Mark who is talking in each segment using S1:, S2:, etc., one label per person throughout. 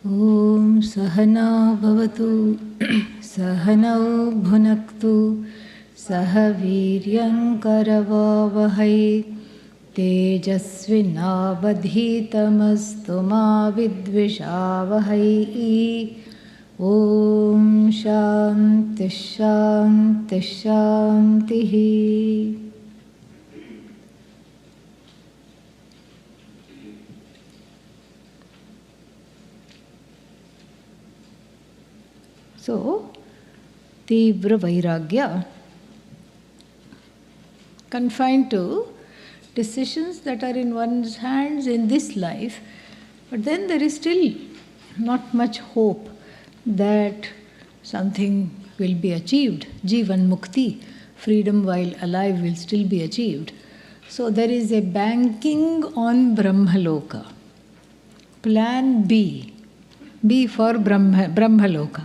S1: Om Sahana Bhavatu Sahanau Bhunaktu Sahaviryam Karavavahai Tejasvinavadhitamastu ma vidvishavahai. Om Shanti Shanti Shanti. So, Tibra Vairagya, confined to decisions that are in one's hands in this life, but then there is still not much hope that something will be achieved. JivanMukti, freedom while alive, will still be achieved. So there is a banking on Brahmaloka. Plan B. B for Brahmaloka.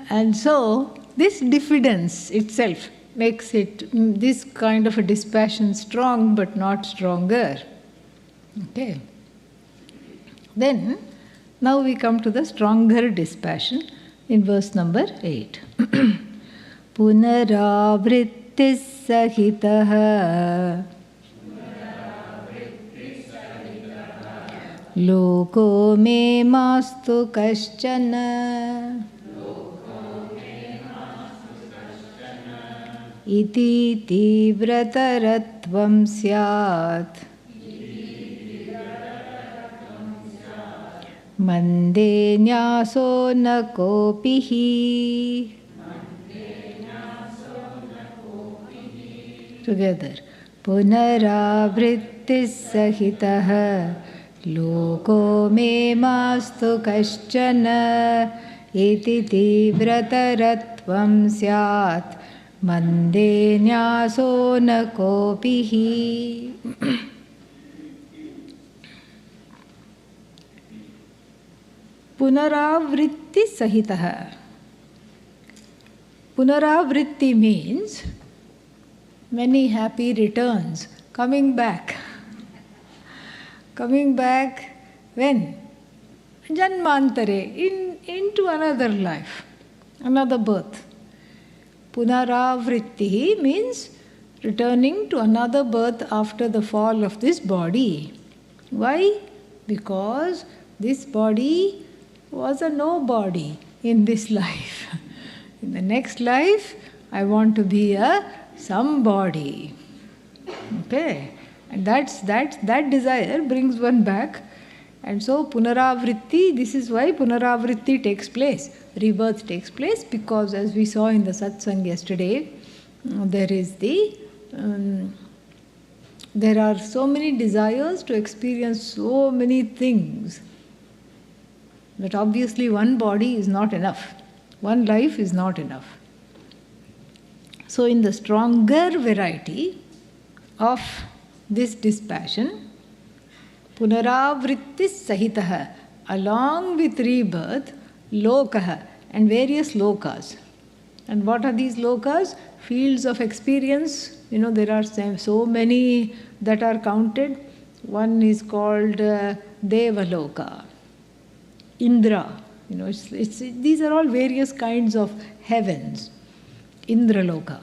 S1: And so this diffidence itself makes it this kind of a dispassion strong but not stronger. Okay. Then now we come to the stronger dispassion in verse number 8. Punaravrittis sahitaha loko me mastu kaschana iti tivrataratvam syat mande nyaso na kopihi. Together. Punaravrittis sahitaha loko me mastu kaschana iti tivrataratvam syat mande nyaso na kopihi. Punaravritti sahitaha. Punaravritti means many happy returns, coming back. Coming back when? Janmantare, into another life, another birth. Punaravritti means returning to another birth after the fall of this body. Why? Because this body was a nobody in this life. In the next life, I want to be a somebody. Okay? And that desire brings one back. And so Punaravritti, this is why Punaravritti takes place. Rebirth takes place because, as we saw in the satsang yesterday, there are so many desires to experience so many things that obviously one body is not enough. One life is not enough. So in the stronger variety of this dispassion, Punaravrittis sahitaha, along with rebirth, lokaha, and various lokas. And what are these lokas? Fields of experience. There are so many that are counted. One is called Devaloka, Indra. These are all various kinds of heavens. Indraloka,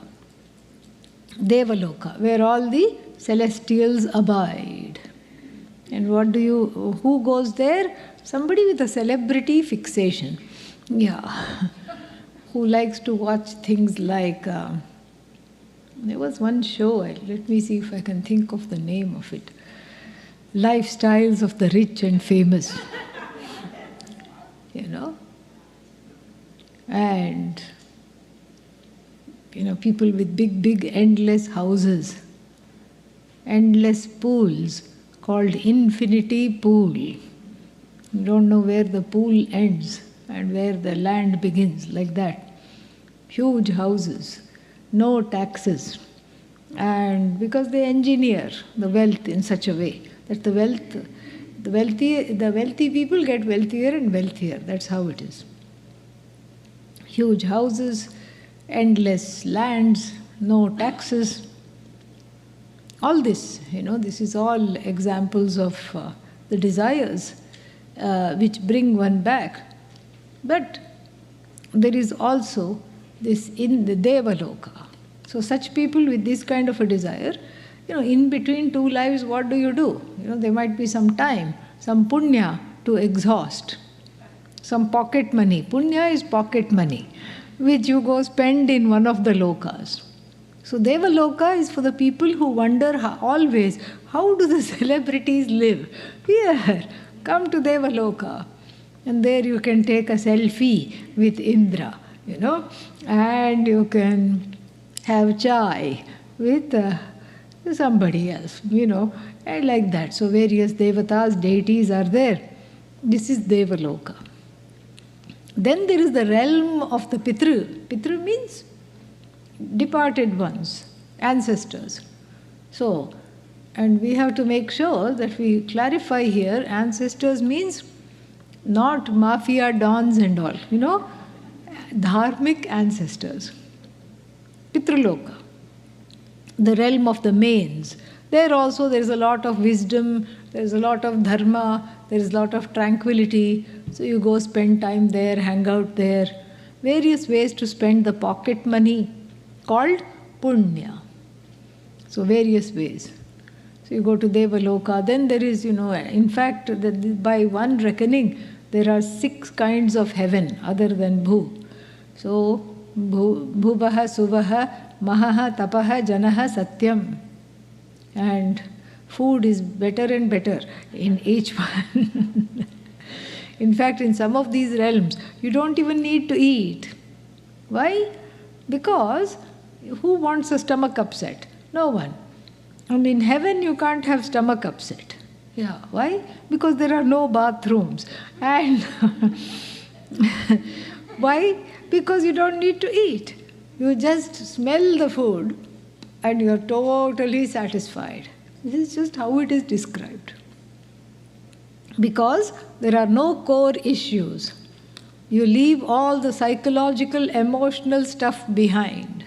S1: Devaloka, where all the celestials abide. And who goes there? Somebody with a celebrity fixation. Yeah. Who likes to watch things like, there was one show, let me see if I can think of the name of it. Lifestyles of the rich and famous. And, people with big, endless houses, endless pools, called infinity pool. You don't know where the pool ends and where the land begins, like that. Huge houses, no taxes. And because they engineer the wealth in such a way that the wealthy people get wealthier and wealthier. That's how it is. Huge houses, endless lands, no taxes. All this, this is all examples of the desires. which bring one back. But there is also this in the Devaloka. So such people with this kind of a desire, in between two lives, what do? There might be some time, some punya to exhaust, some pocket money. Punya is pocket money, which you go spend in one of the lokas. So Devaloka is for the people who wonder always, how do the celebrities live? Here, come to Devaloka. And there you can take a selfie with Indra, and you can have chai with somebody else, and like that. So various devatas, deities are there. This is Devaloka. Then there is the realm of the Pitru. Pitru means departed ones, ancestors. So, and we have to make sure that we clarify here, ancestors means not mafia dons and all, dharmic ancestors. Pitruloka, the realm of the mains. There also there is a lot of wisdom, there is a lot of dharma, there is a lot of tranquility. So you go spend time there, hang out there. Various ways to spend the pocket money called punya. So various ways. So you go to Devaloka. Then there is, in fact, by one reckoning, there are 6 kinds of heaven other than Bhu. So Bhuvaha, Suvaha, Mahaha, Tapaha, Janaha, Satyam. And food is better and better in each one. In fact, in some of these realms, you don't even need to eat. Why? Because who wants a stomach upset? No one. And in heaven, you can't have stomach upset. Yeah. Why? Because there are no bathrooms. And why? Because you don't need to eat. You just smell the food and you're totally satisfied. This is just how it is described. Because there are no core issues. You leave all the psychological, emotional stuff behind.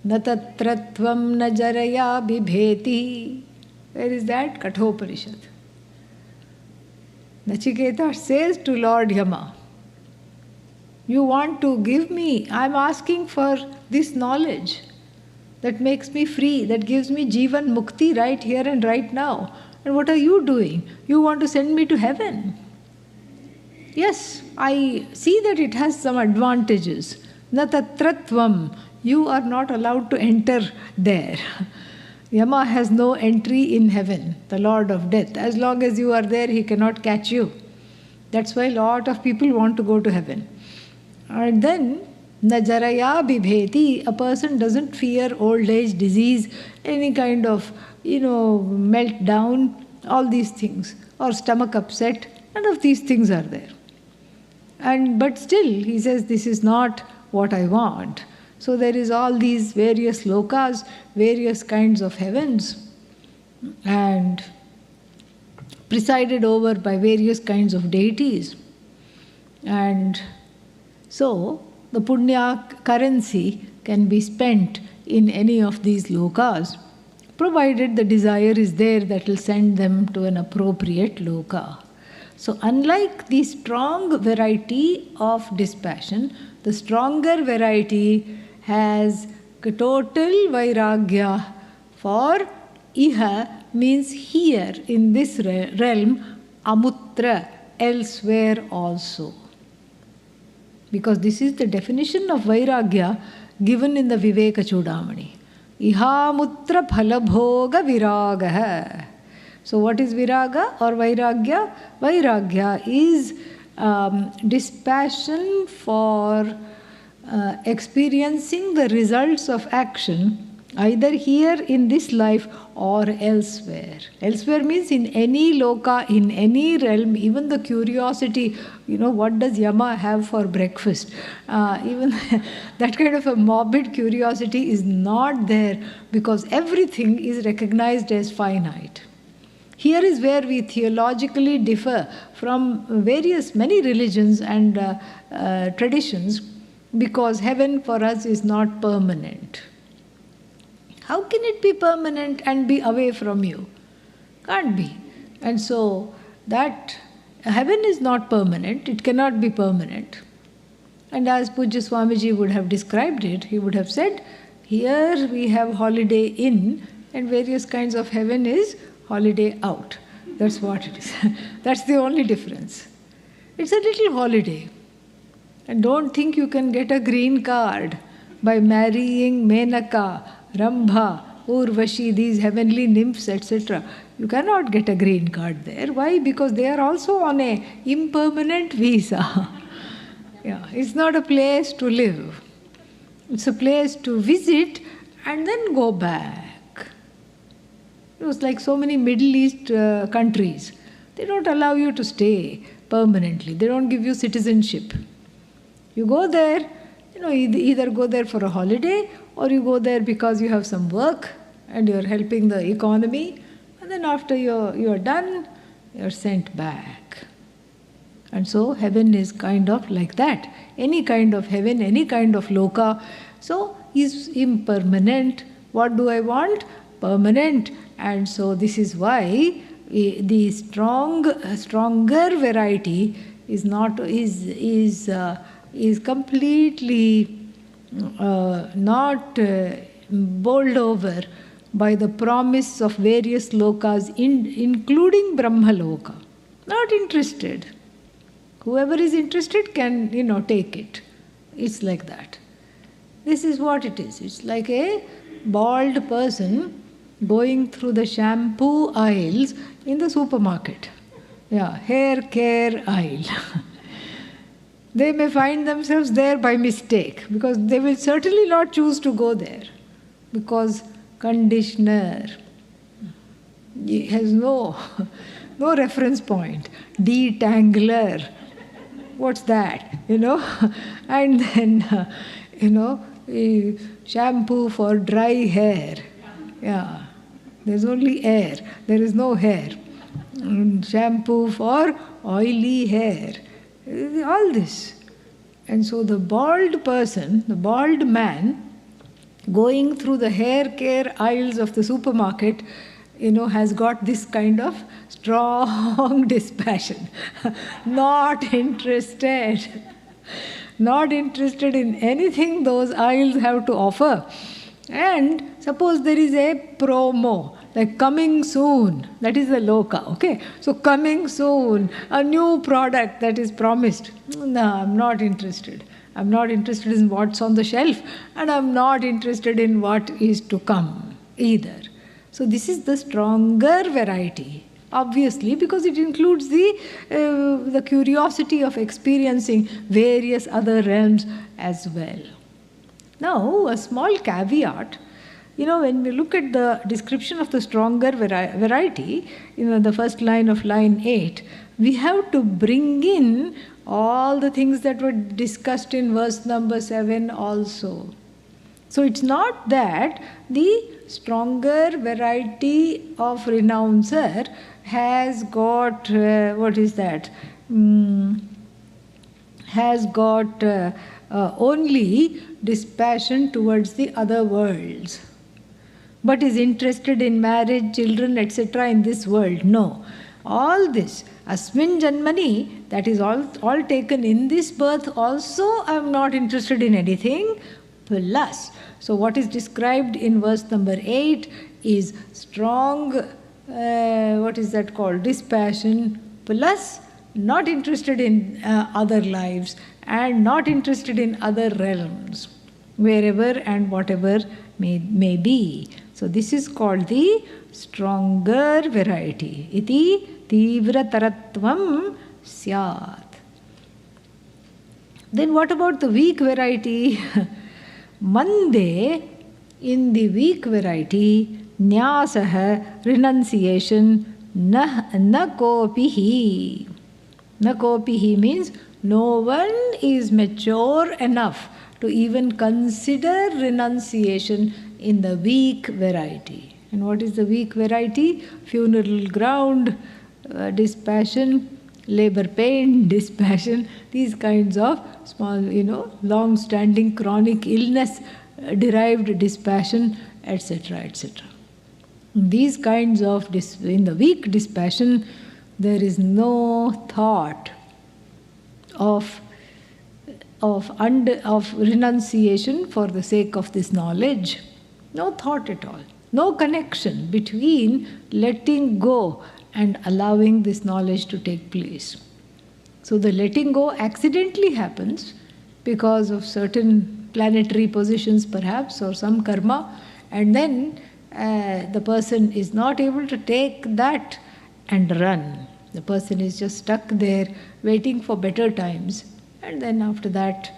S1: Na tatratvam na jaraya bibheti. Where is that? Kathoparishad. Nachiketa says to Lord Yama, you want to give me, I'm asking for this knowledge that makes me free, that gives me JivanMukti right here and right now. And what are you doing? You want to send me to heaven. Yes, I see that it has some advantages. Na tatratvam. You are not allowed to enter there. Yama has no entry in heaven, the Lord of Death. As long as you are there, he cannot catch you. That's why a lot of people want to go to heaven. And then, najaraya bibheti, a person doesn't fear old age, disease, any kind of, meltdown, all these things, or stomach upset. None of these things are there. But still, he says, this is not what I want. So there is all these various lokas, various kinds of heavens, and presided over by various kinds of deities. And so the punya currency can be spent in any of these lokas, provided the desire is there that will send them to an appropriate loka. So unlike the strong variety of dispassion, the stronger variety has total vairagya for iha, means here in this realm, amutra, elsewhere also. Because this is the definition of vairagya given in the Viveka Chudamani. Ihamutra phalabhoga viragaha. So what is viraga or vairagya? Vairagya is dispassion for experiencing the results of action either here in this life or elsewhere. Elsewhere means in any loka, in any realm, even the curiosity, what does Yama have for breakfast? Even that kind of a morbid curiosity is not there because everything is recognized as finite. Here is where we theologically differ from many religions and traditions, because heaven for us is not permanent. How can it be permanent and be away from you? Can't be. And so that heaven is not permanent, it cannot be permanent. And as Pujya Swamiji would have described it, he would have said, here we have holiday in, and various kinds of heaven is holiday out. That's what it is. That's the only difference. It's a little holiday. And don't think you can get a green card by marrying Menaka, Rambha, Urvashi, these heavenly nymphs, etc. You cannot get a green card there. Why? Because they are also on a impermanent visa. Yeah, it's not a place to live. It's a place to visit and then go back. It was like so many Middle East countries. They don't allow you to stay permanently. They don't give you citizenship. You go there, either go there for a holiday or you go there because you have some work and you're helping the economy, and then after you're done, you're sent back. And so heaven is kind of like that. Any kind of heaven, any kind of loka. So is impermanent. What do I want? Permanent. And so this is why the stronger variety is completely not bowled over by the promise of various lokas, including Brahma loka. Not interested. Whoever is interested can, take it. It's like that. This is what it is. It's like a bald person going through the shampoo aisles in the supermarket. Yeah, hair care aisle. They may find themselves there by mistake because they will certainly not choose to go there because conditioner has no reference point. Detangler. What's that? And then, shampoo for dry hair. Yeah, there's only air. There is no hair. Shampoo for oily hair. All this. And so the bald person, the bald man, going through the hair care aisles of the supermarket, has got this kind of strong dispassion. Not interested. Not interested in anything those aisles have to offer. And suppose there is a promo, like coming soon, that is the loka, okay? So coming soon, a new product that is promised. No, I'm not interested. I'm not interested in what's on the shelf, and I'm not interested in what is to come either. So this is the stronger variety, obviously, because it includes the curiosity of experiencing various other realms as well. Now, a small caveat, when we look at the description of the stronger variety, the first line of line 8, we have to bring in all the things that were discussed in verse number 7 also. So it's not that the stronger variety of renouncer has got, has got only dispassion towards the other worlds, but is interested in marriage, children, etc. in this world. No. All this, asmin janmani, that is all taken in this birth also, I am not interested in anything, plus. So what is described in verse number 8 is strong, dispassion, plus not interested in other lives and not interested in other realms, wherever and whatever may be. So this is called the stronger variety. Iti tivra taratvam syat. Then what about the weak variety? Mande, in the weak variety, nyasah, renunciation, na kopihi. Na kopihi means no one is mature enough to even consider renunciation in the weak variety. And what is the weak variety? Funeral ground, dispassion, labor pain, dispassion, these kinds of small, long-standing chronic illness, derived dispassion, etc., etc. These kinds of, in the weak dispassion, There is no thought of renunciation for the sake of this knowledge. No thought at all. No connection between letting go and allowing this knowledge to take place. So the letting go accidentally happens because of certain planetary positions perhaps, or some karma, and then the person is not able to take that and run. The person is just stuck there waiting for better times, and then after that,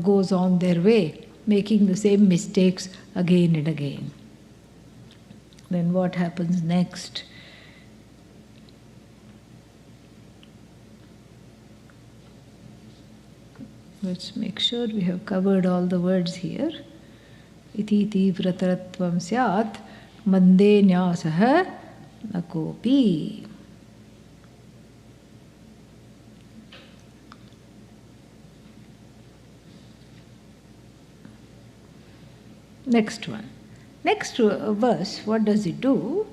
S1: goes on their way, making the same mistakes again and again. Then what happens next? Let's make sure we have covered all the words here. Iti tivratratvam syat mande nyasah nakopi. Next one. Next verse, what does it do?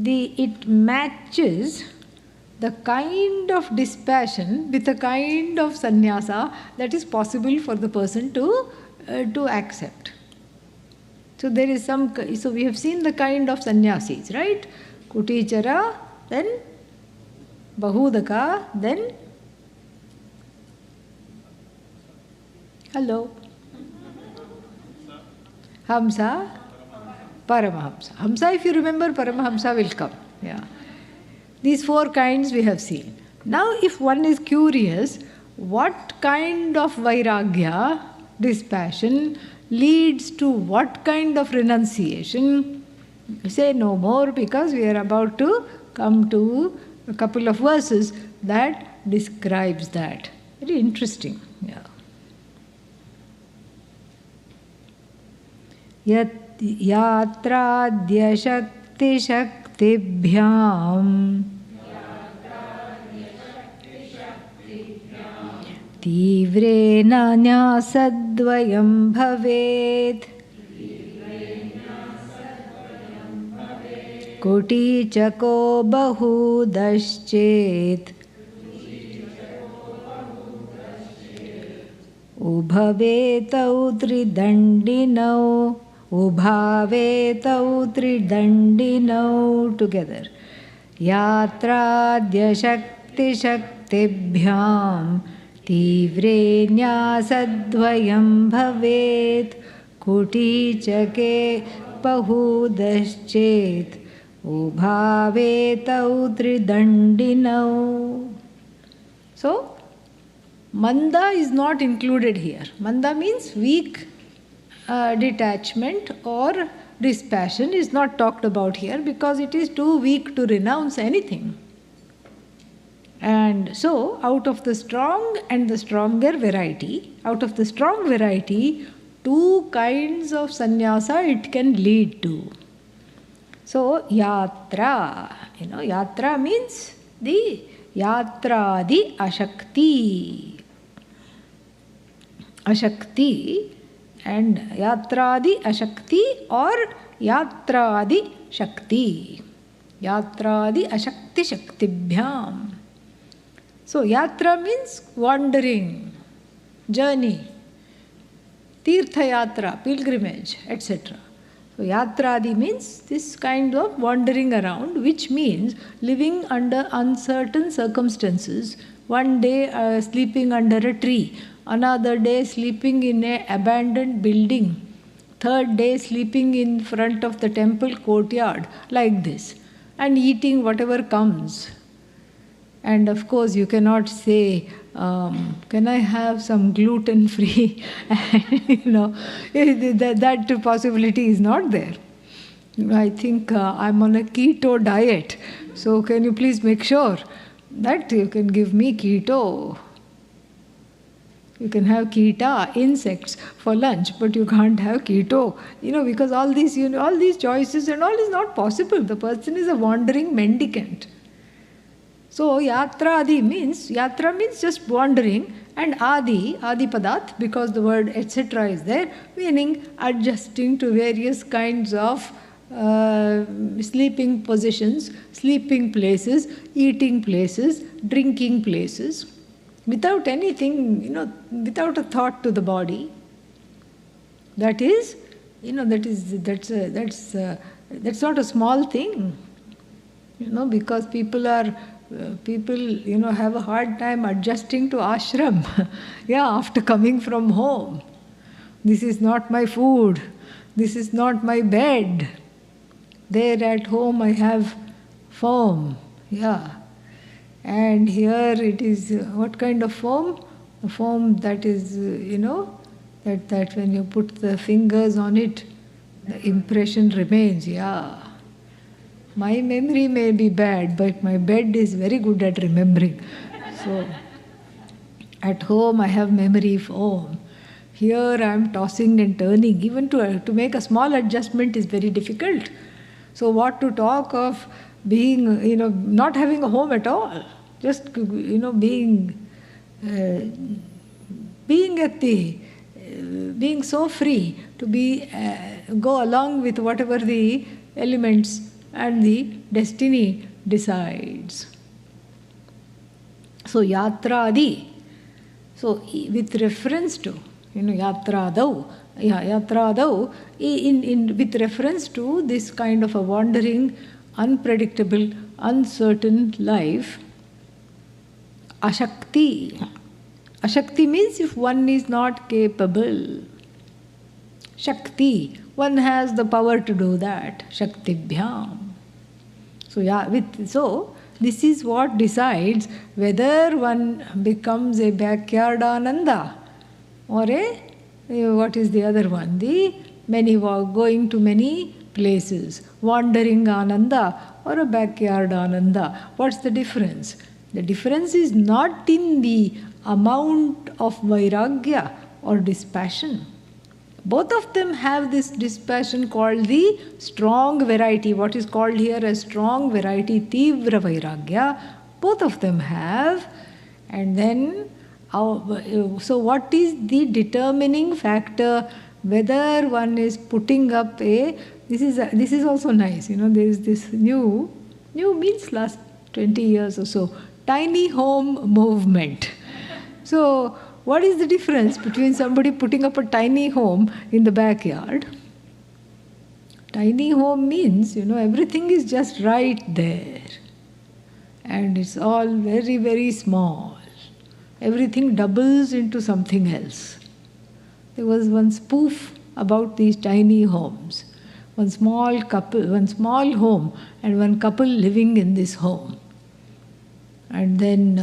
S1: It matches the kind of dispassion with the kind of sannyasa that is possible for the person to accept. So there is so we have seen the kind of sannyasis, right? Kutichara, then Bahudaka, then hello. Hamsa, Paramahamsa. Hamsa, if you remember, Paramahamsa will come. Yeah. These four kinds we have seen. Now, if one is curious, what kind of vairagya, dispassion, leads to what kind of renunciation? Say no more, because we are about to come to a couple of verses that describes that. Very interesting. Yeah. Yatradya shakti shaktibhyam tivrena nyasadvayam bhavet koti chako bahudaschet ubhavetau tridandinau Ubhavetau tridandinau, together. Yatradya shakti shaktibhyam tivre nyasadvayam bhavet kuti chake bahudaschet ubhavetau tridandinau. So, manda is not included here. Manda means weak detachment or dispassion is not talked about here because it is too weak to renounce anything. And so, out of the strong and the stronger variety, out of the strong variety, two kinds of sannyasa it can lead to. So, yatra, yatra means the yatradi ashakti. Ashakti. And yatradi ashakti or yatradi shakti. Yatradi ashakti shaktibhyam. So yatra means wandering, journey, tirtha yatra, pilgrimage, etc. So yatradi means this kind of wandering around, which means living under uncertain circumstances. One day sleeping under a tree, another day sleeping in an abandoned building, third day sleeping in front of the temple courtyard, like this, and eating whatever comes. And of course, you cannot say, can I have some gluten-free? That possibility is not there. I think I'm on a keto diet, so can you please make sure that you can give me keto. You can have kita, insects, for lunch, but you can't have keto, because all these choices and all is not possible. The person is a wandering mendicant. So yatra means just wandering, and adi padat, because the word etc. is there, meaning adjusting to various kinds of sleeping positions, sleeping places, eating places, drinking places, without anything, without a thought to the body. That is, that's not a small thing, because people have a hard time adjusting to ashram. After coming from home. This is not my food. This is not my bed. There at home I have foam. And here it is, what kind of foam? A foam that is, that when you put the fingers on it, the impression remains. My memory may be bad, but my bed is very good at remembering. So, at home I have memory foam. Here I am tossing and turning. Even to make a small adjustment is very difficult. So what to talk of being, not having a home at all. Just, being so free to go along with whatever the elements and the destiny decides. So yatradi. So with reference to, yatradau, with reference to this kind of a wandering, unpredictable, uncertain life, ashakti. Ashakti means if one is not capable. Shakti, one has the power to do that. Shaktibhyam. So this is what decides whether one becomes a backyard ananda or what is the other one? The going to many places, wandering ananda or a backyard ananda. What's the difference? The difference is not in the amount of vairagya or dispassion. Both of them have this dispassion called the strong variety, what is called here as strong variety, tivra vairagya. Both of them have. And then, so what is the determining factor whether one is putting up this is also nice, there is this new means last 20 years or so, tiny home movement. So, what is the difference between somebody putting up a tiny home in the backyard? Tiny home means, everything is just right there. And it's all very, very small. Everything doubles into something else. There was one spoof about these tiny homes. One small home and one couple living in this home. And then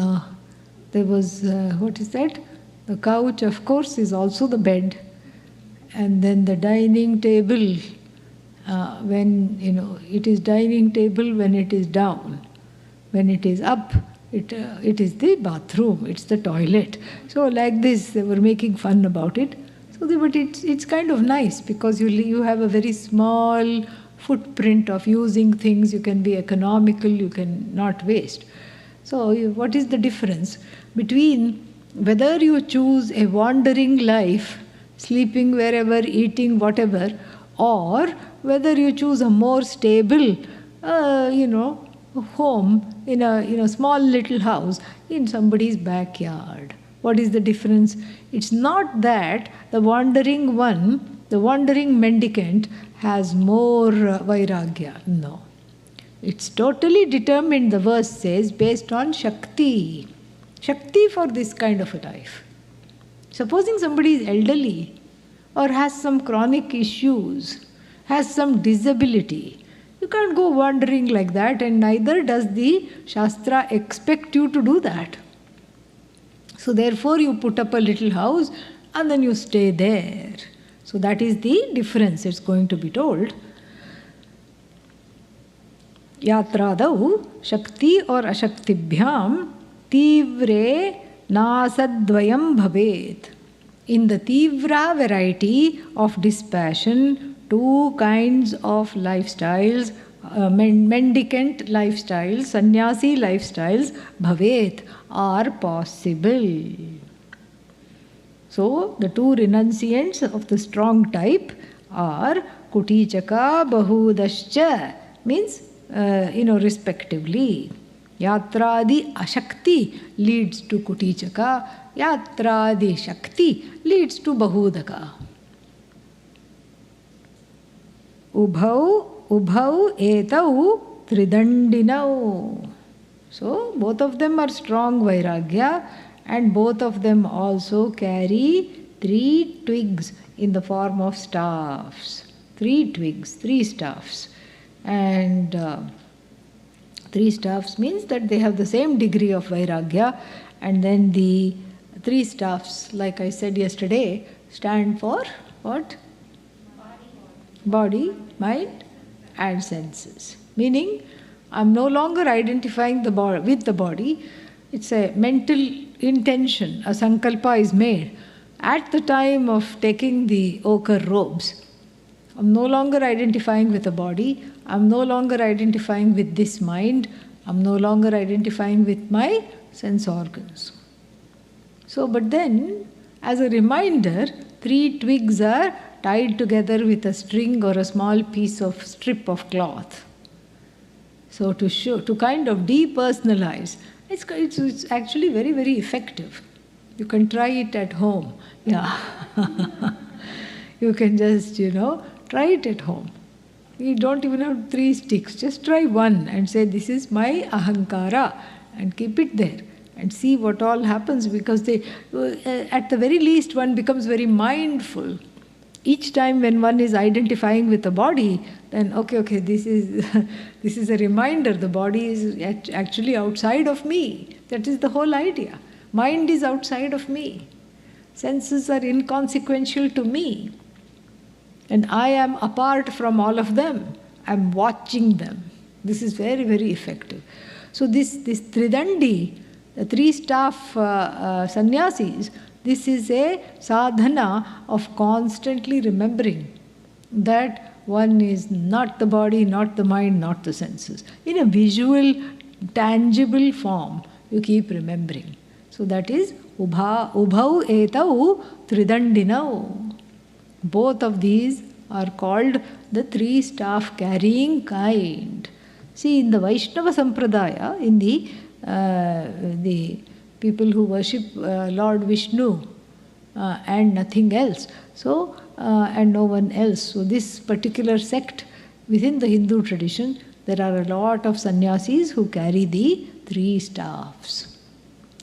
S1: there was, what is that? The couch, of course, is also the bed. And then the dining table, when, it is dining table when it is down. When it is up, it is the bathroom, it's the toilet. So like this, they were making fun about it. So but it's kind of nice because you have a very small footprint of using things. You can be economical, you can not waste. So what is the difference between whether you choose a wandering life, sleeping wherever, eating whatever, or whether you choose a more stable, home in a small little house in somebody's backyard? What is the difference? It's not that the wandering mendicant has more vairagya. No. It's totally determined, the verse says, based on Shakti. Shakti for this kind of a life. Supposing somebody is elderly or has some chronic issues, has some disability, you can't go wandering like that, and neither does the Shastra expect you to do that. So therefore you put up a little house and then you stay there. So that is the difference it's going to be told. Yatradau Shakti or Ashaktibhyam Tivre Nasadvayam Bhavet. In the Tivra variety of dispassion, two kinds of lifestyles, mendicant lifestyles, sannyasi lifestyles, bhavet, are possible. So, the two renunciants of the strong type are Kutichaka Bahudascha means, respectively. Yatradi Ashakti leads to Kutichaka. Yatradi Shakti leads to Bahudaka. Ubhau etau tridandinau. So both of them are strong Vairagya, and both of them also carry 3 twigs in the form of staffs. 3 twigs, 3 staffs. And 3 staffs means that they have the same degree of Vairagya, and then the 3 staffs, like I said yesterday, stand for what? Body, mind and senses. Meaning, I'm no longer identifying the body with the body. It's a mental intention. A sankalpa is made at the time of taking the ochre robes. I'm no longer identifying with the body. I'm no longer identifying with this mind. I'm no longer identifying with my sense organs. So, but then, as a reminder, 3 twigs are tied together with a string or a small piece of strip of cloth. So to show, to kind of depersonalize, it's actually very, very effective. You can try it at home. Yeah. You can just, try it at home. You don't even have 3 sticks. Just try 1 and say, this is my ahankara, and keep it there and see what all happens, because at the very least one becomes very mindful. Each time when one is identifying with the body, then okay, this is a reminder. The body is actually outside of me. That is the whole idea. Mind is outside of me. Senses are inconsequential to me. And I am apart from all of them. I am watching them. This is very, very effective. So this Tridandi, the 3 staff sannyasis, this is a sadhana of constantly remembering that one is not the body, not the mind, not the senses. In a visual, tangible form, you keep remembering. So that is ubhau etau tridandinau. Both of these are called the 3 staff carrying kind. See, in the Vaishnava Sampradaya, in the people who worship Lord Vishnu and nothing else, so and no one else. So this particular sect within the Hindu tradition, there are a lot of sannyasis who carry the 3 staffs.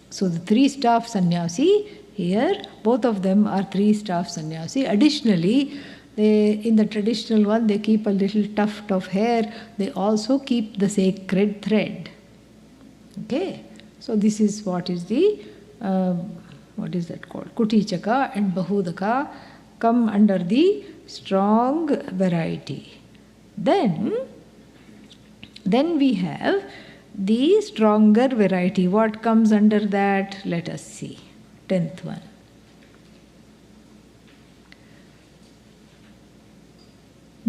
S1: So the 3 staff sannyasi here, both of them are 3 staff sannyasi. Additionally, in the traditional one, they keep a little tuft of hair. They also keep the sacred thread. Okay. So this is what is the, what is that called? Kutichaka and Bahudaka come under the strong variety. Then we have the stronger variety. What comes under that? Let us see. 10th one.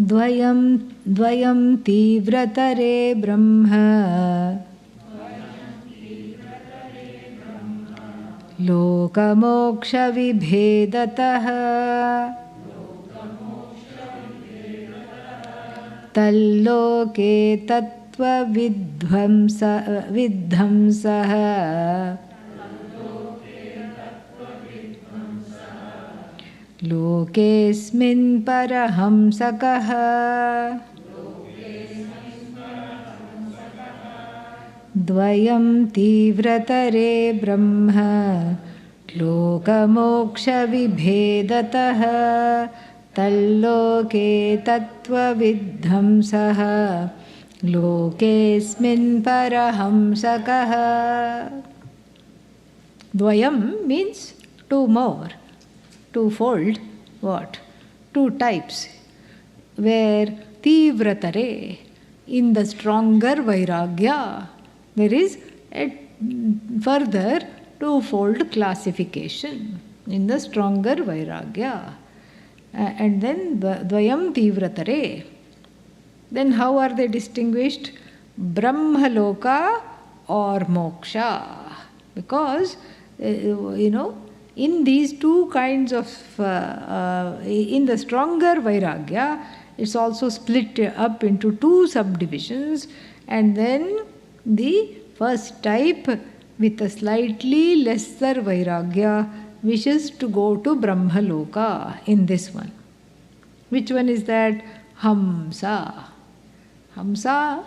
S1: Dvayam tivratare brahma lokamoksha vibhedatah talloke tattva vidhamsah lokesmin parahamsakah dvayam tivratare brahma lokamoksha vibhedatah talloke tattva vidhamsah lokesmin parahamsakah. Dvayam means 2 more. 2-fold, what? 2 types, where tivratare, in the stronger vairagya, there is a further 2-fold classification in the stronger vairagya. And then dvayam tivratare. Then how are they distinguished? Brahmaloka or moksha. Because, in these 2 kinds of, in the stronger vairagya, it's also split up into two subdivisions. And then the first type, with a slightly lesser vairagya, wishes to go to Brahmaloka in this one. Which one is that? Hamsa. Hamsa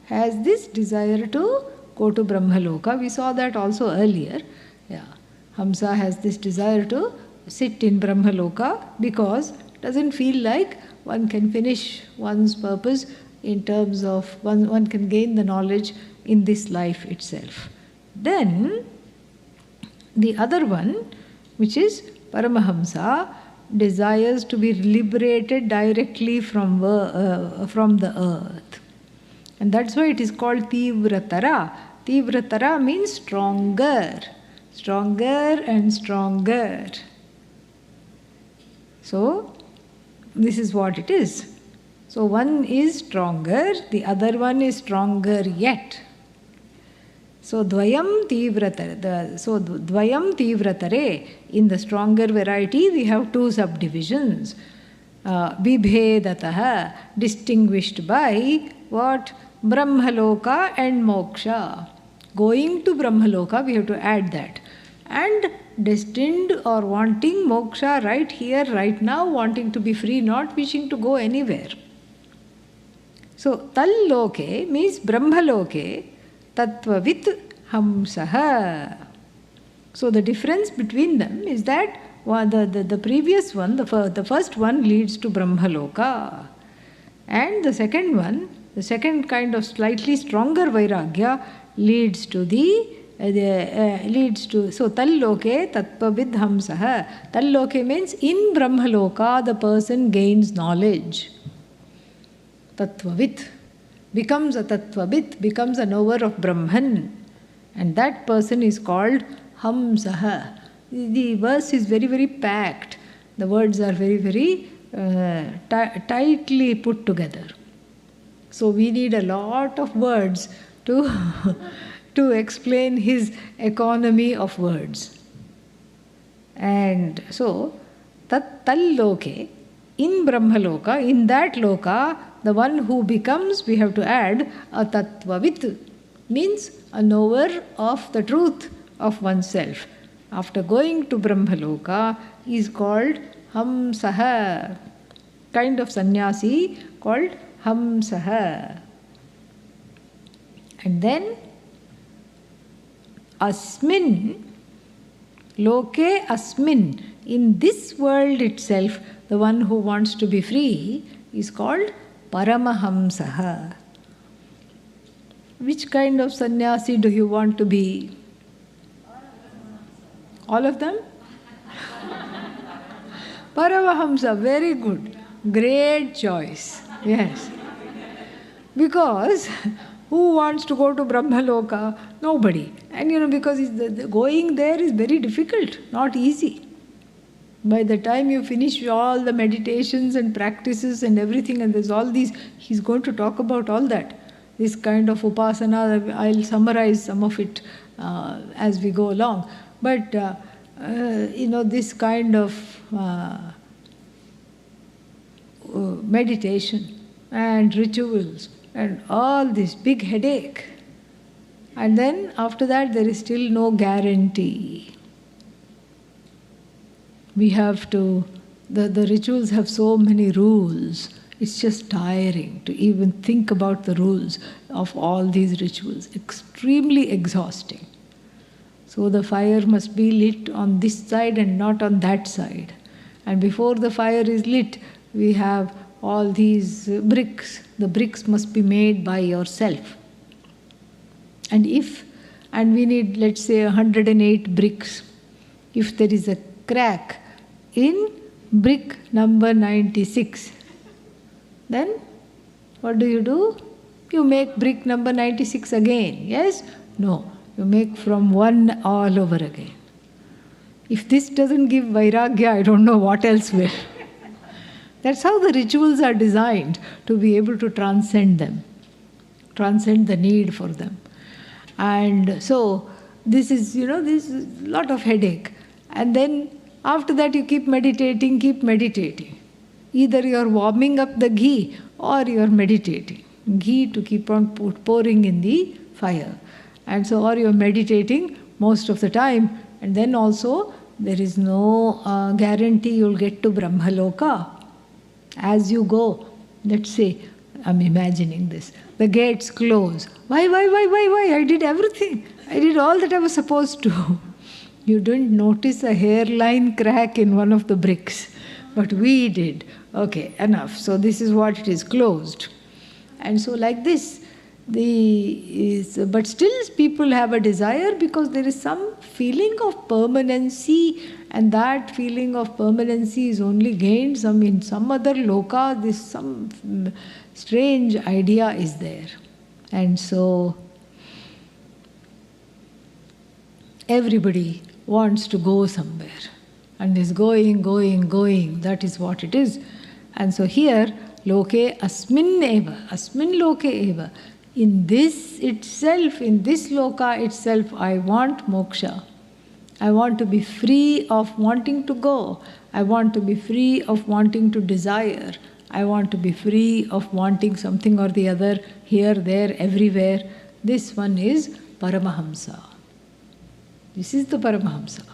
S1: has this desire to go to Brahmaloka. We saw that also earlier. Yeah. Hamsa has this desire to sit in Brahmaloka because it doesn't feel like one can finish one's purpose in terms of one can gain the knowledge in this life itself. Then the other one, which is Paramahamsa, desires to be liberated directly from the earth. And that's why it is called Tivratara. Tivratara means stronger. Stronger and stronger. So, this is what it is. So, one is stronger, the other one is stronger yet. So, Dvayam Tivratare. In the stronger variety, we have two subdivisions. Vibhedataha, distinguished by what? Brahmaloka and Moksha. Going to Brahmaloka, we have to add that. And destined or wanting moksha right here, right now, wanting to be free, not wishing to go anywhere. So, Talloke means Brahmaloke, Tattvavit Hamsaha. So, the difference between them is that the previous one, the first one leads to Brahmaloka. And the second one, the second kind of slightly stronger Vairagya, leads to so Talloke Tattvavid Hamsaha. Talloke means in Brahmaloka the person gains knowledge. Tattvavit becomes a Tattvavit, becomes a knower of Brahman. And that person is called Hamsaha. The verse is very, very packed. The words are very, very tightly put together. So we need a lot of words to explain his economy of words. And so, Talloke, in Brahmaloka, in that loka, the one who becomes, we have to add, a Tattvavit, means a knower of the truth of oneself. After going to Brahmaloka, is called Hamsaha, kind of sannyasi called Hamsaha. And then Asmin, Loke Asmin, in this world itself, the one who wants to be free is called Paramahamsa. Which kind of sannyasi do you want to be? All of them? Paramahamsa, very good. Great choice. Yes. Because who wants to go to Brahmaloka? Nobody. And because going there is very difficult, not easy. By the time you finish all the meditations and practices and everything, and there's all these, he's going to talk about all that. This kind of upasana, I'll summarize some of it as we go along. But, this kind of meditation and rituals and all this big headache. And then after that, there is still no guarantee. We have to, the rituals have so many rules. It's just tiring to even think about the rules of all these rituals. Extremely exhausting. So the fire must be lit on this side and not on that side. And before the fire is lit, we have all these bricks. The bricks must be made by yourself. And we need, let's say, 108 bricks. If there is a crack in brick number 96, then what do? You make brick number 96 again, yes? No, you make from one all over again. If this doesn't give vairagya, I don't know what else will. That's how the rituals are designed, to be able to transcend them, transcend the need for them. And so, this is a lot of headache. And then after that you keep meditating. Either you're warming up the ghee or you're meditating. Ghee to keep on pouring in the fire. And so, or you're meditating most of the time, and then also there is no guarantee you'll get to Brahmaloka as you go. Let's say, I'm imagining this. The gates close. Why? I did everything. I did all that I was supposed to. You didn't notice a hairline crack in one of the bricks. But we did. Okay, enough. So this is what it is, closed. And so like this, but still people have a desire because there is some feeling of permanency, and that feeling of permanency is only gained in some other loka. Some strange idea is there. And so everybody wants to go somewhere and is going. That is what it is. And so here, loke asmin loke eva. In this itself, in this loka itself, I want moksha. I want to be free of wanting to go. I want to be free of wanting to desire. I want to be free of wanting something or the other, here, there, everywhere. This one is Paramahamsa. This is the Paramahamsa.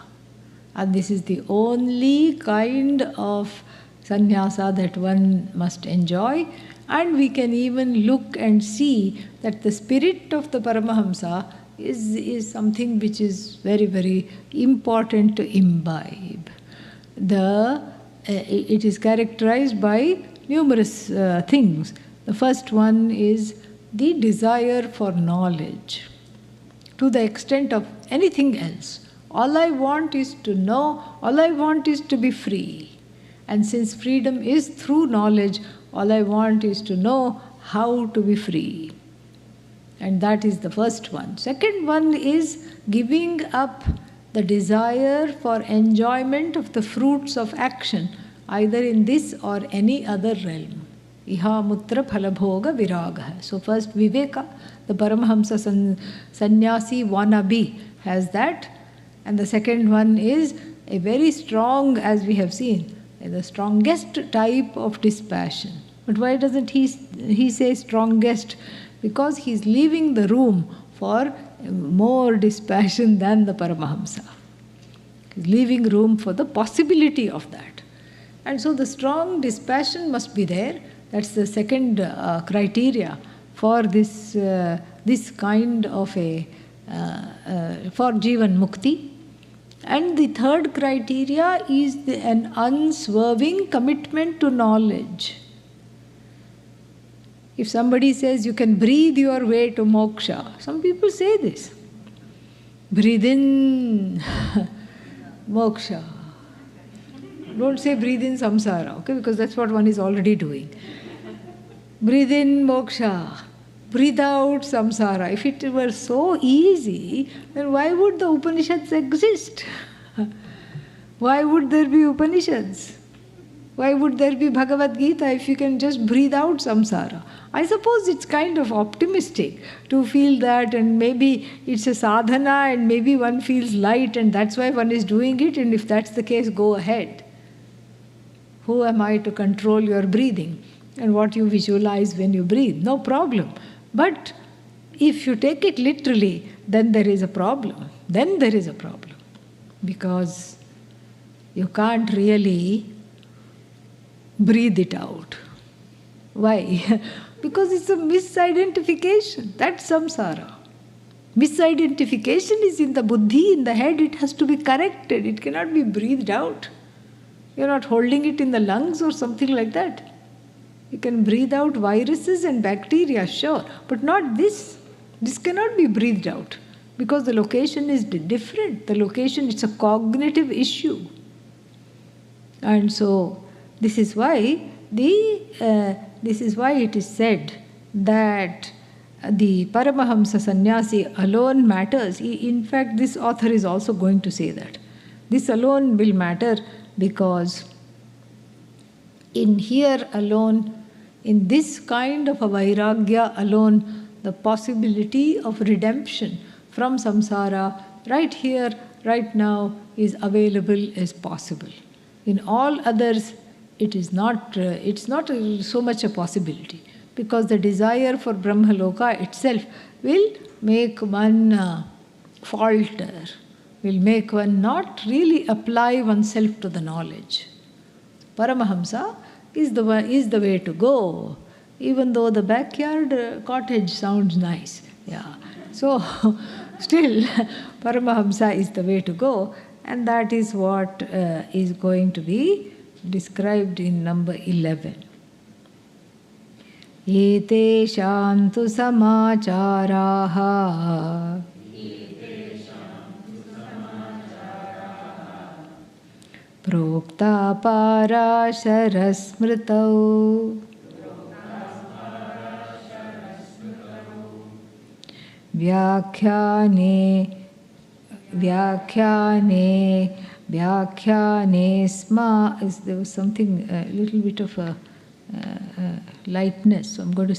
S1: And this is the only kind of sannyasa that one must enjoy. And we can even look and see that the spirit of the Paramahamsa is something which is very, very important to imbibe. It is characterized by numerous things. The first one is the desire for knowledge. To the extent of anything else. All I want is to know, all I want is to be free. And since freedom is through knowledge, all I want is to know how to be free. And that is the first one. Second one is giving up the desire for enjoyment of the fruits of action, either in this or any other realm. Iha mutra phalabhoga viraga. So first Viveka, the Paramahamsa sannyasi wannabe has that. And the second one is a very strong, as we have seen, the strongest type of dispassion. But why doesn't he say strongest? Because he's leaving the room for more dispassion than the Paramahamsa. He's leaving room for the possibility of that. And so the strong dispassion must be there. That's the second criteria for this kind of for JivanMukti. And the third criteria is an unswerving commitment to knowledge. If somebody says you can breathe your way to moksha, some people say this. Breathe in moksha. Don't say breathe in samsara, okay? Because that's what one is already doing. Breathe in moksha. Breathe out samsara. If it were so easy, then why would the Upanishads exist? Why would there be Upanishads? Why would there be Bhagavad Gita if you can just breathe out samsara? I suppose it's kind of optimistic to feel that, and maybe it's a sadhana and maybe one feels light and that's why one is doing it, and if that's the case, go ahead. Who am I to control your breathing and what you visualize when you breathe? No problem. But if you take it literally, then there is a problem. Then there is a problem. Because you can't really breathe it out. Why? Because it's a misidentification. That's samsara. Misidentification is in the buddhi, in the head. It has to be corrected. It cannot be breathed out. You're not holding it in the lungs or something like that. You can breathe out viruses and bacteria, sure, but not this. This cannot be breathed out because the location is different. The location, it's a cognitive issue. And so this is why it is said that the Paramahamsa sannyasi alone matters. In fact, this author is also going to say that. This alone will matter because in here alone, in this kind of a vairagya alone, the possibility of redemption from samsara right here, right now is available as possible. In all others, it's not so much a possibility, because the desire for Brahmaloka itself will make one falter, will make one not really apply oneself to the knowledge. Paramahamsa is the way to go, even though the backyard cottage sounds nice. Yeah. So, still, Paramahamsa is the way to go, and that is what is going to be described in number 11. Eteshān tu samācārāha प्रोक्ता पाराशरस्मृतौ व्याख्याने स्मा. There was something, a little bit of a lightness. So I'm going to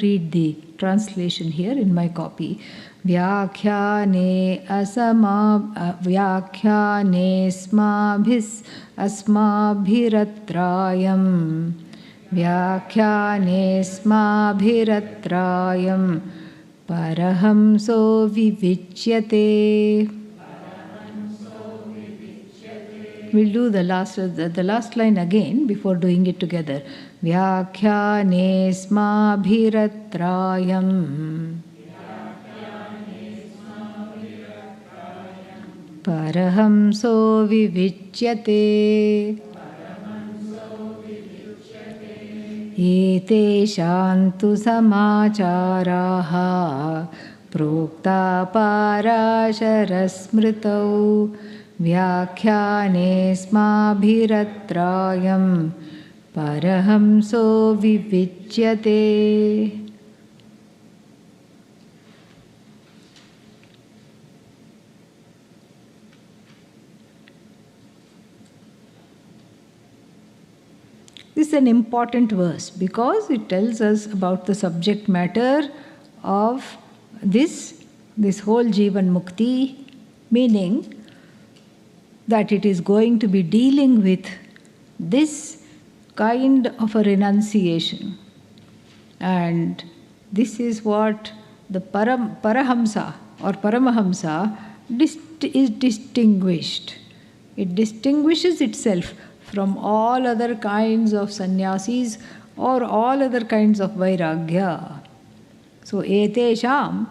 S1: read the translation here in my copy. व्याख्याने अस्माभिरत्रायं परहंसो विविच्यते. We'll do the last line again before doing it together. व्याख्याने स्माभिरत्रायम् परहंसो विविच्यते. एतेषां तु समाचाराः प्रोक्ता पाराशरस्मृतौ व्याख्याने स्माभिरत्रायं परहंसो विविच्यते. This is an important verse because it tells us about the subject matter of this whole JivanMukti, meaning that it is going to be dealing with this kind of a renunciation. And this is what the Parahamsa or Paramahamsa is distinguished. It distinguishes itself from all other kinds of sannyasis or all other kinds of vairagya. So, etesham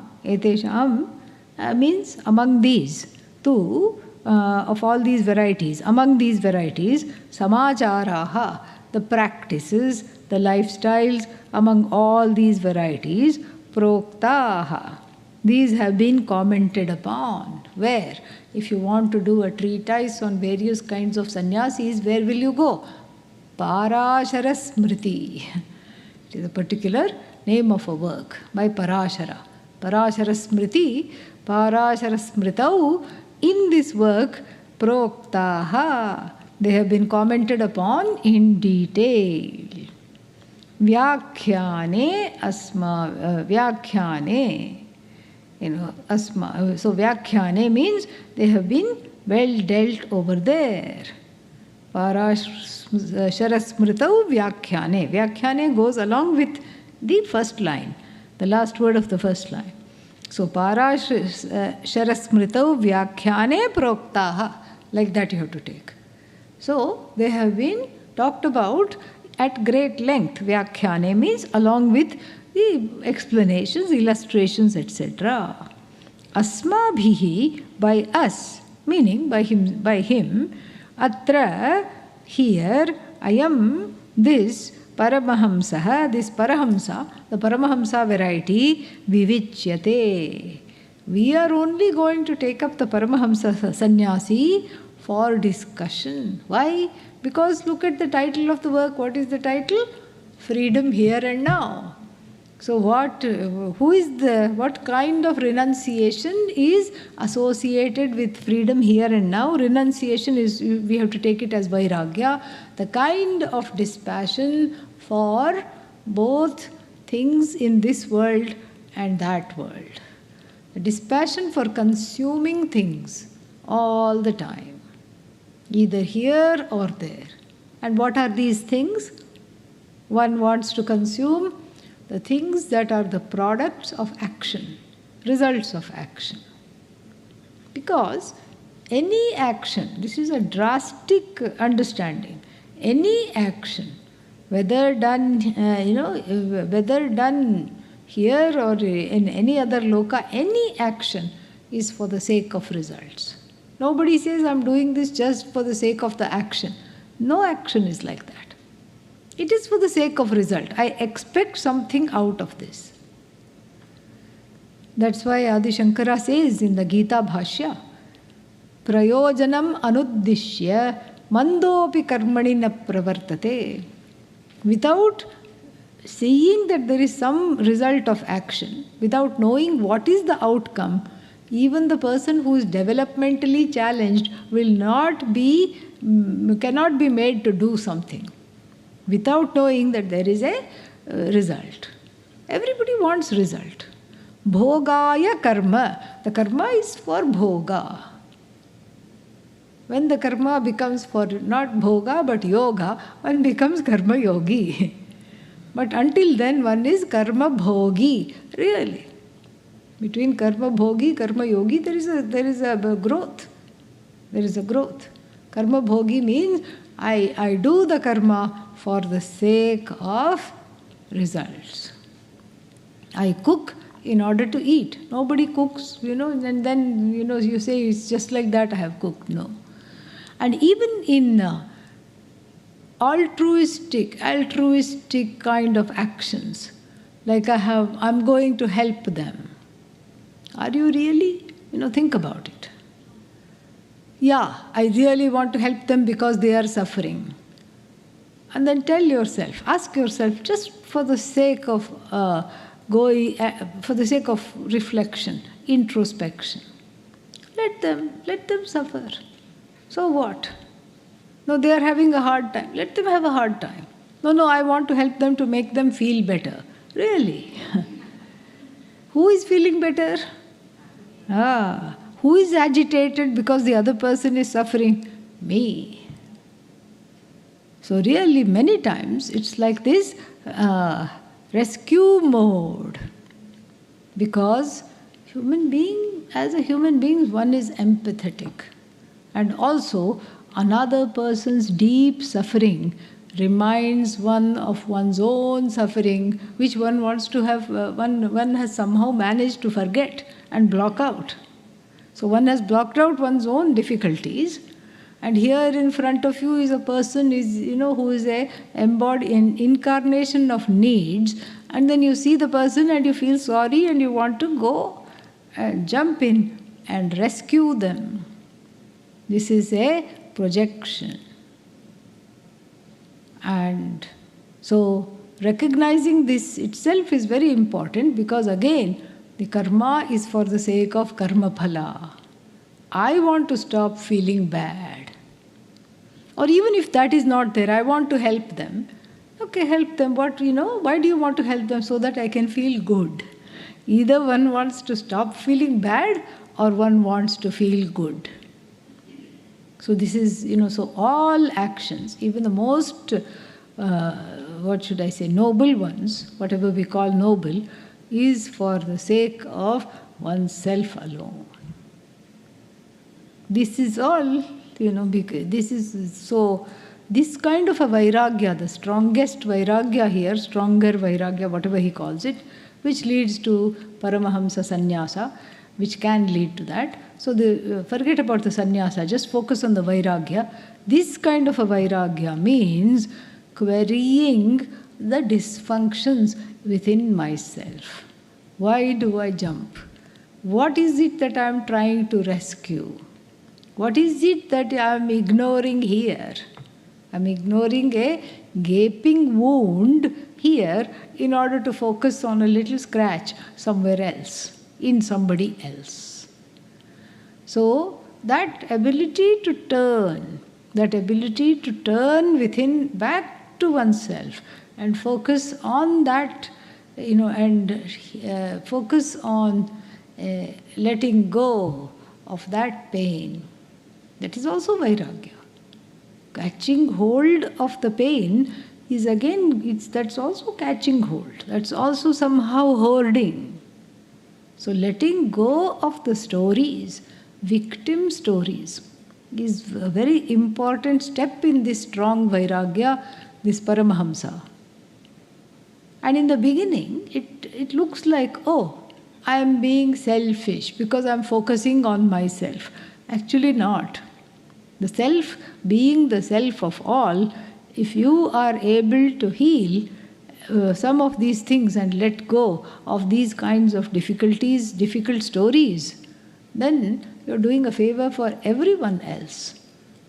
S1: means among these, two of all these varieties. Among these varieties, samacharaha, the practices, the lifestyles among all these varieties, proktaha, these have been commented upon. Where? If you want to do a treatise on various kinds of sannyasis, where will you go? Parashara Smriti. It is a particular name of a work by Parashara. Parashara Smriti, Parashara Smritau. In this work, Proktaha, they have been commented upon in detail. Vyakhyane Vyakhyane. So Vyakhyane means they have been well dealt over there. Parashara Smritau Vyakhyane. Vyakhyane goes along with the first line, the last word of the first line. So Parashara Smritau Vyakhyane Proktaha. Like that you have to take. So they have been talked about at great length. Vyakhyane means along with the explanations, illustrations, etc. Asmabhihi, by us, meaning by him, atra, here, ayam, this, Paramahamsa, this Parahamsa, the Paramahamsa variety, vivichyate. We are only going to take up the Paramahamsa sannyasi for discussion. Why? Because look at the title of the work. What is the title? Freedom here and now. So what kind of renunciation is associated with freedom here and now? Renunciation is, we have to take it as vairagya, the kind of dispassion for both things in this world and that world. The dispassion for consuming things all the time, either here or there. And what are these things? One wants to consume the things that are the products of action, results of action. Because any action, this is a drastic understanding, any action, whether done, whether done here or in any other loka, any action is for the sake of results. Nobody says, I'm doing this just for the sake of the action. No action is like that. It is for the sake of result. I expect something out of this. That's why Adi Shankara says in the Gita Bhashya, Prayojanam anuddishya mandopi karmani na pravartate. Without seeing that there is some result of action, without knowing what is the outcome, even the person who is developmentally challenged cannot be made to do something without knowing that there is a result. Everybody wants result. Bhogaya karma. The karma is for bhoga. When the karma becomes for not bhoga but yoga, one becomes karma yogi. But until then, one is karma bhogi. Really. Between karma bhogi, karma yogi, there is a growth. There is a growth. Karma bhogi means I do the karma for the sake of results. I cook in order to eat. Nobody cooks, and then, you say it's just like that I have cooked. No. And even in altruistic kind of actions, like I'm going to help them. Are you really? Think about it. Yeah, I really want to help them because they are suffering. And then tell yourself, ask yourself, just for the sake of for the sake of reflection, introspection, let them suffer. So what? No, they are having a hard time. Let them have a hard time. No, I want to help them to make them feel better. Really? Who is feeling better? Who is agitated because the other person is suffering? Me. So really, many times, it's like this rescue mode. Because as a human being, one is empathetic. And also, another person's deep suffering reminds one of one's own suffering, which one wants to have, one has somehow managed to forget and block out. So one has blocked out one's own difficulties, and here in front of you is a person who is a embodied incarnation of needs, and then you see the person and you feel sorry and you want to go and jump in and rescue them. This is a projection. And so recognizing this itself is very important, because again, the karma is for the sake of karma phala. I want to stop feeling bad. Or even if that is not there, I want to help them. Okay, help them. Why do you want to help them? So that I can feel good. Either one wants to stop feeling bad or one wants to feel good. So this is, so all actions, even the most, noble ones, whatever we call noble, is for the sake of oneself alone. This is all, this kind of a vairagya, the strongest vairagya here, stronger vairagya, whatever he calls it, which leads to Paramahamsa sannyasa, which can lead to that. So forget about the sannyasa, just focus on the vairagya. This kind of a vairagya means querying the dysfunctions within myself. Why do I jump? What is it that I am trying to rescue? What is it that I am ignoring here? I am ignoring a gaping wound here in order to focus on a little scratch somewhere else, in somebody else. So that ability to turn within back to oneself and focus on that, and focus on letting go of that pain, that is also vairagya. Catching hold of the pain is again, that's also catching hold. That's also somehow hoarding. So letting go of the stories, victim stories, is a very important step in this strong vairagya, this Paramahamsa. And in the beginning, it looks like, oh, I am being selfish because I am focusing on myself. Actually not. The self, being the self of all, if you are able to heal some of these things and let go of these kinds of difficulties, difficult stories, then you're doing a favor for everyone else.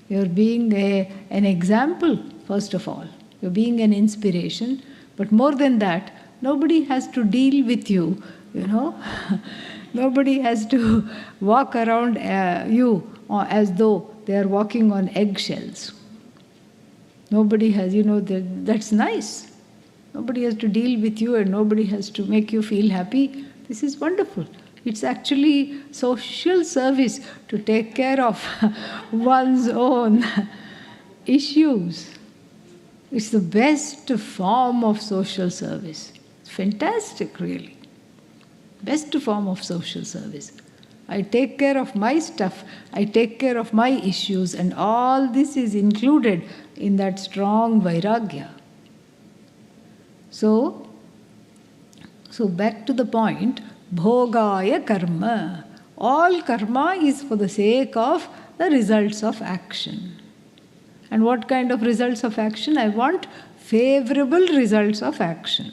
S1: You're being an example, first of all. You're being an inspiration. But more than that, nobody has to deal with you, Nobody has to walk around you as though they are walking on eggshells. Nobody has, that's nice. Nobody has to deal with you and nobody has to make you feel happy. This is wonderful. It's actually social service to take care of one's own issues. It's the best form of social service. It's fantastic, really. Best form of social service. I take care of my stuff, I take care of my issues, and all this is included in that strong vairagya. So back to the point, bhogaya karma. All karma is for the sake of the results of action. And what kind of results of action? I want favorable results of action.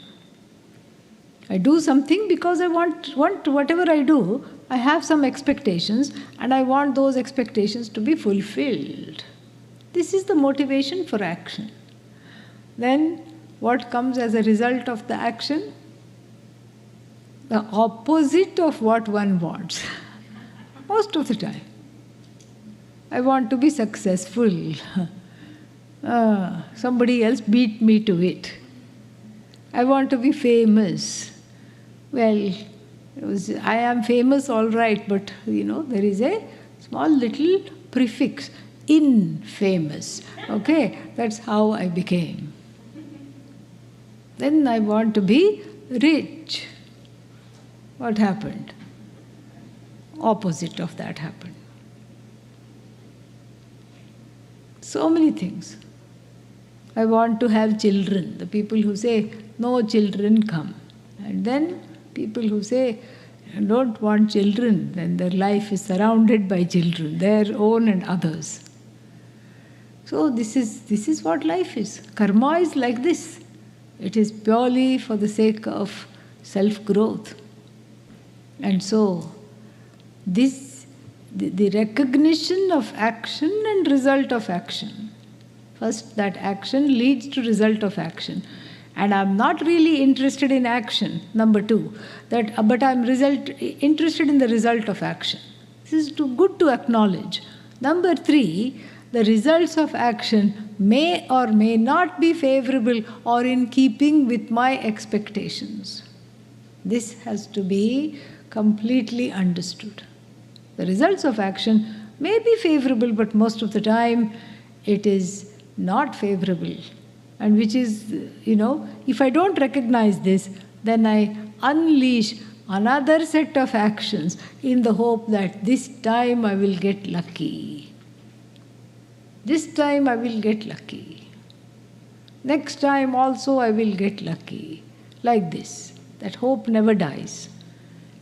S1: I do something because I want whatever I do, I have some expectations and I want those expectations to be fulfilled. This is the motivation for action. Then what comes as a result of the action? The opposite of what one wants. Most of the time. I want to be successful. Somebody else beat me to it. I want to be famous. Well, I am famous, all right, but there is a small little prefix, infamous. Okay, that's how I became. Then I want to be rich. What happened? Opposite of that happened. So many things. I want to have children. The people who say, no children come. And then people who say, I don't want children, then their life is surrounded by children, their own and others. So this is what life is. Karma is like this. It is purely for the sake of self-growth. And so the recognition of action and result of action. First, that action leads to result of action. And I'm not really interested in action, number two. But I'm interested in the result of action. This is good to acknowledge. Number three, the results of action may or may not be favorable or in keeping with my expectations. This has to be completely understood. The results of action may be favorable, but most of the time it is not favorable. And which is, if I don't recognize this, then I unleash another set of actions in the hope that this time I will get lucky. This time I will get lucky. Next time also I will get lucky. Like this. That hope never dies.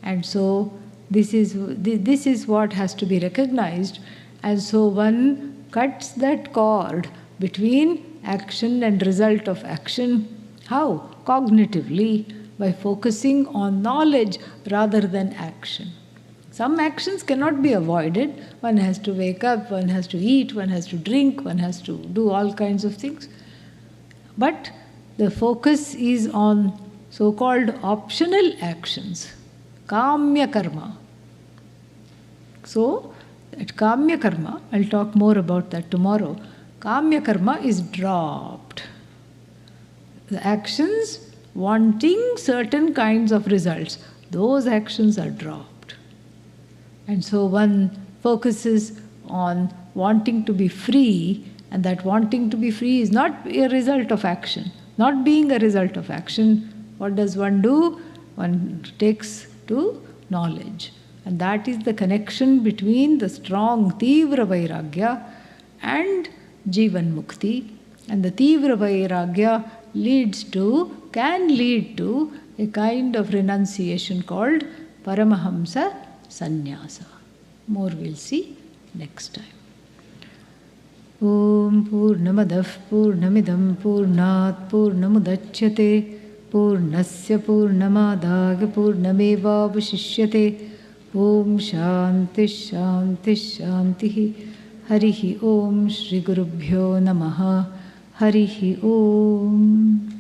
S1: And so this is what has to be recognized. And so one cuts that cord between action and result of action. How? Cognitively, by focusing on knowledge rather than action. Some actions cannot be avoided. One has to wake up, one has to eat, one has to drink, one has to do all kinds of things. But the focus is on so-called optional actions, kamya karma. So, that kamya karma, I'll talk more about that tomorrow, kamya karma is dropped. The actions wanting certain kinds of results, those actions are dropped. And so one focuses on wanting to be free, And that wanting to be free is not a result of action. Not being a result of action, what does one do? One takes to knowledge. And that is the connection between the strong Tivra Vairagya and JivanMukti. And the Tivra Vairagya can lead to a kind of renunciation called Paramahamsa sannyasa. More we'll see next time. Om Purnamadav Purnamidam Purnat Purnamudachyate Purnasya Purnamadaya Purnamevavashishyate. Om Shanti Shanti Shanti. Harihi Om Shri Gurubhyo Namaha. Harihi Om.